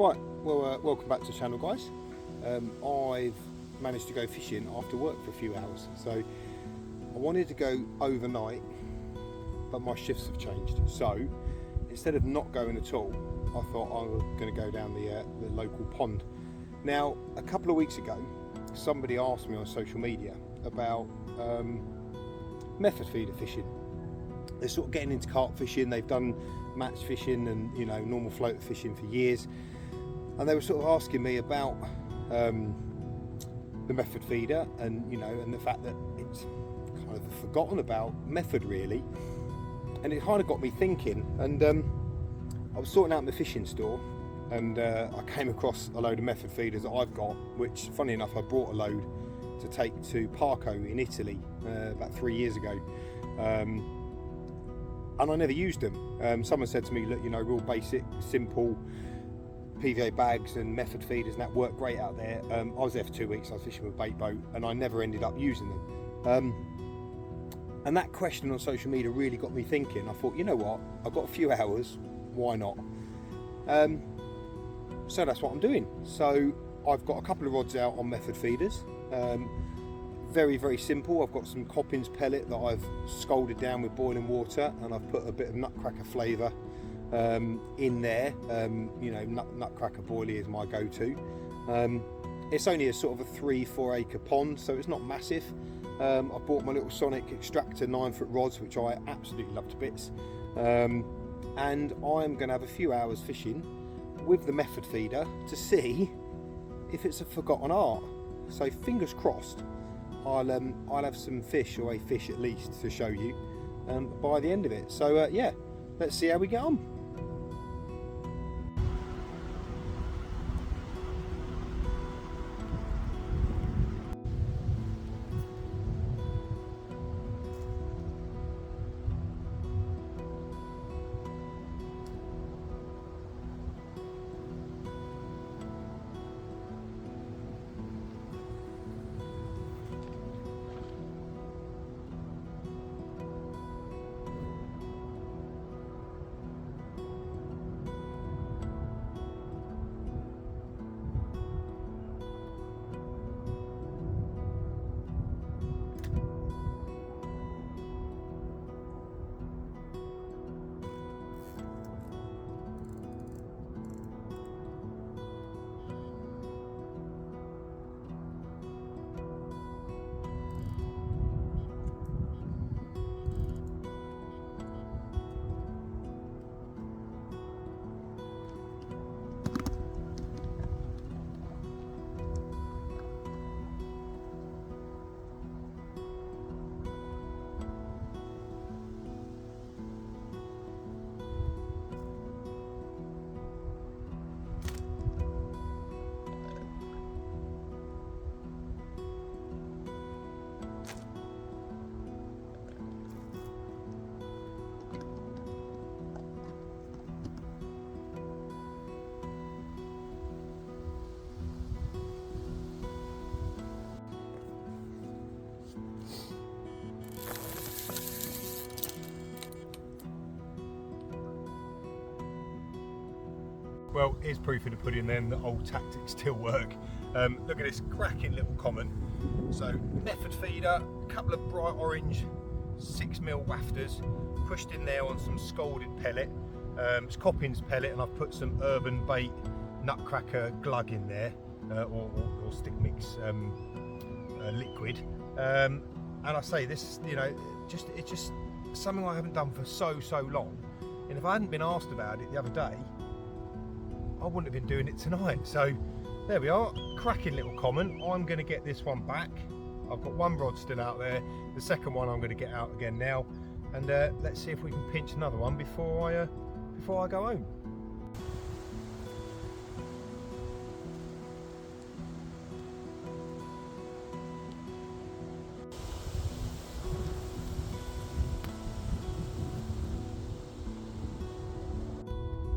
Right, well, welcome back to the channel, guys. I've managed to go fishing after work for a few hours, so I wanted to go overnight, but my shifts have changed. So instead of not going at all, I thought I was going to go down the local pond. Now, a couple of weeks ago, somebody asked me on social media about method feeder fishing. They're sort of getting into carp fishing. They've done match fishing and normal floater fishing for years, and they were sort of asking me about the method feeder and and the fact that it's kind of a forgotten about method really. And it kind of got me thinking, and I was sorting out my fishing store, and I came across a load of method feeders that I've got, which funny enough I brought a load to take to Parco in Italy about 3 years ago, and I never used them. Someone said to me, look, real basic, simple PVA bags and method feeders, and that worked great out there. I was there for 2 weeks. I was fishing with a bait boat, and I never ended up using them. And that question on social media really got me thinking. I thought, you know what, I've got a few hours, why not? So that's what I'm doing. So I've got a couple of rods out on method feeders. Very, very simple. I've got some Coppins pellet that I've scalded down with boiling water, and I've put a bit of nutcracker flavour in there. Nutcracker boilie is my go-to. It's only a sort of a 3-4 acre pond, so it's not massive. I bought my little Sonic Extractor 9-foot rods, which I absolutely love to bits. And I'm going to have a few hours fishing with the method feeder to see if it's a forgotten art. So fingers crossed, I'll have some fish, or a fish at least, to show you by the end of it. So yeah, let's see how we get on. Well, here's proof in the pudding then that old tactics still work. Look at this cracking little common. So method feeder, a couple of bright orange 6mm wafters, pushed in there on some scalded pellet. It's Coppins pellet, and I've put some Urban Bait nutcracker glug in there, or stick mix liquid. And I say this, it's just something I haven't done for so long. And if I hadn't been asked about it the other day, I wouldn't have been doing it tonight. So there we are, cracking little common. I'm going to get this one back. I've got one rod still out there. The second one I'm going to get out again now, and let's see if we can pinch another one before I go home.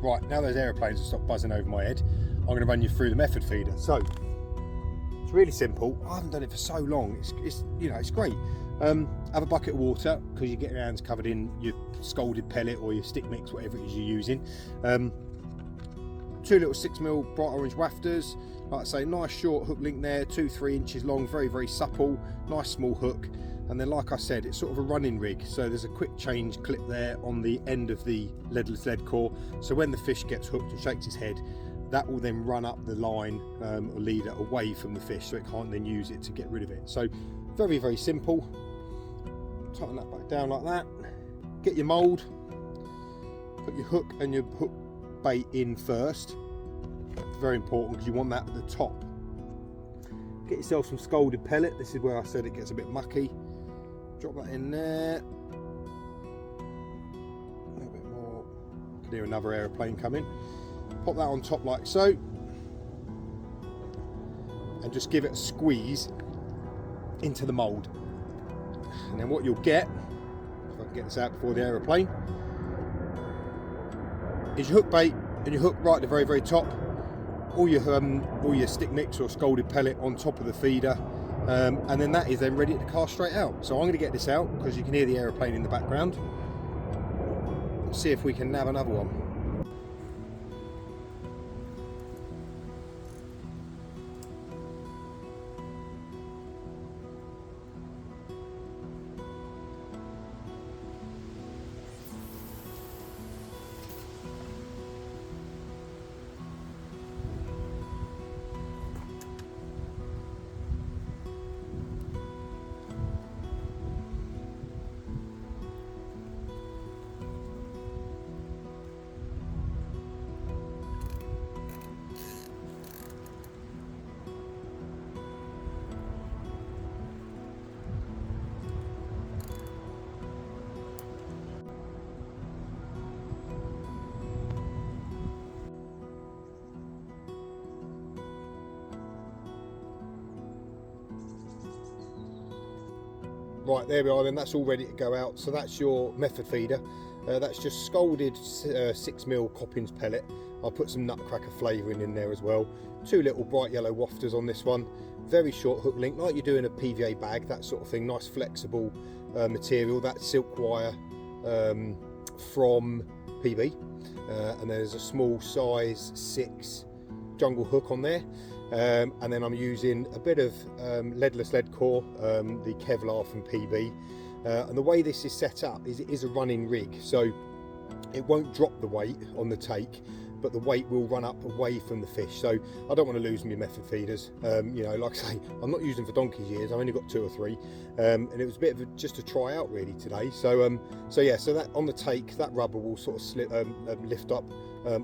Right, now those aeroplanes have stopped buzzing over my head, I'm going to run you through the method feeder. So it's really simple. I haven't done it for so long. It's great. Have a bucket of water, because you get your hands covered in your scalded pellet or your stick mix, whatever it is you're using. two little 6mm bright orange wafters. Like I say, nice short hook link there, 2-3 inches long, very, very supple, nice small hook. And then, like I said, it's sort of a running rig, so there's a quick change clip there on the end of the leadless lead core, so when the fish gets hooked and shakes his head, that will then run up the line or leader away from the fish, so it can't then use it to get rid of it. So very, very simple. Tighten that back down like that. Get your mould, put your hook and your hook bait in first. Very important, because you want that at the top. Get yourself some scalded pellet. This is where I said it gets a bit mucky. Drop that in there. A little bit more. You can hear another aeroplane coming. Pop that on top like so. And just give it a squeeze into the mould. And then what you'll get, if I can get this out before the aeroplane, is your hook bait and your hook right at the very, very top. All your stick mix or scalded pellet on top of the feeder, and then that is then ready to cast straight out. So I'm going to get this out because you can hear the aeroplane in the background. See if we can nab another one. Right, there we are then, that's all ready to go out. So that's your method feeder. That's just scalded 6mm Coppins pellet. I'll put some nutcracker flavouring in there as well. Two little bright yellow wafters on this one. Very short hook link, like you do in a PVA bag, that sort of thing. Nice flexible material. That's silk wire from PB. And there's a small size 6 jungle hook on there. And then I'm using a bit of leadless lead core, the Kevlar from PB, and the way this is set up is it is a running rig, so it won't drop the weight on the take, but the weight will run up away from the fish. So I don't want to lose my method feeders. You know, like I say, I'm not using for donkey's years. I've only got 2 or 3, and it was a bit of just a try out really today. So yeah, so that on the take, that rubber will sort of lift up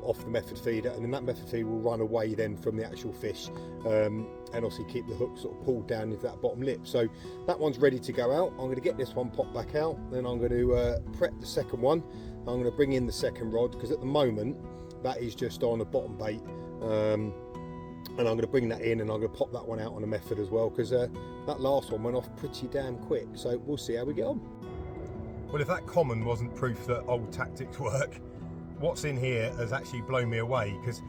off the method feeder, and then that method feeder will run away then from the actual fish, and obviously keep the hook sort of pulled down into that bottom lip. So that one's ready to go out. I'm going to get this one popped back out, then I'm going to prep the second one. I'm going to bring in the second rod, because at the moment that is just on a bottom bait, and I'm going to bring that in, and I'm going to pop that one out on a method as well, because that last one went off pretty damn quick. So we'll see how we get on. Well, if that common wasn't proof that old tactics work, what's in here has actually blown me away, because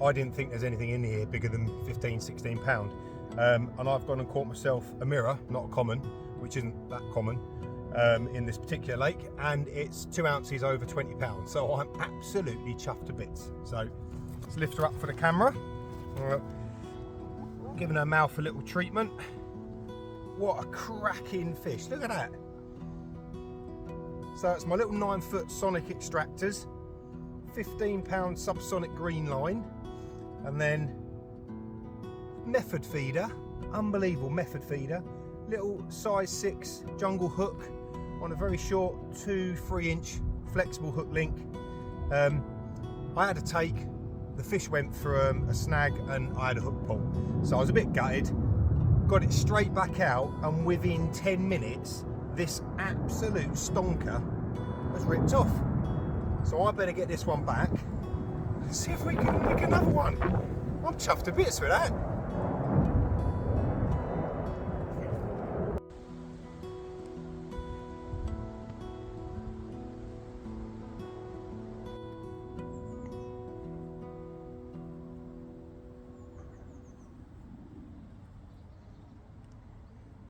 I didn't think there's anything in here bigger than 15-16 pound, and I've gone and caught myself a mirror, not a common, which isn't that common in this particular lake, and it's 2 ounces over 20 pounds. So I'm absolutely chuffed to bits. So let's lift her up for the camera, giving her mouth a little treatment. What a cracking fish, look at that. So it's my little 9-foot sonic extractors, 15-pound subsonic green line, and then method feeder, unbelievable method feeder, little size 6 jungle hook on a very short 2-3 inch flexible hook link. I had a take, the fish went for a snag, and I had a hook pull, so I was a bit gutted. Got it straight back out, and within 10 minutes this absolute stonker was ripped off. So I better get this one back and see if we can make another one. I'm chuffed to bits with that.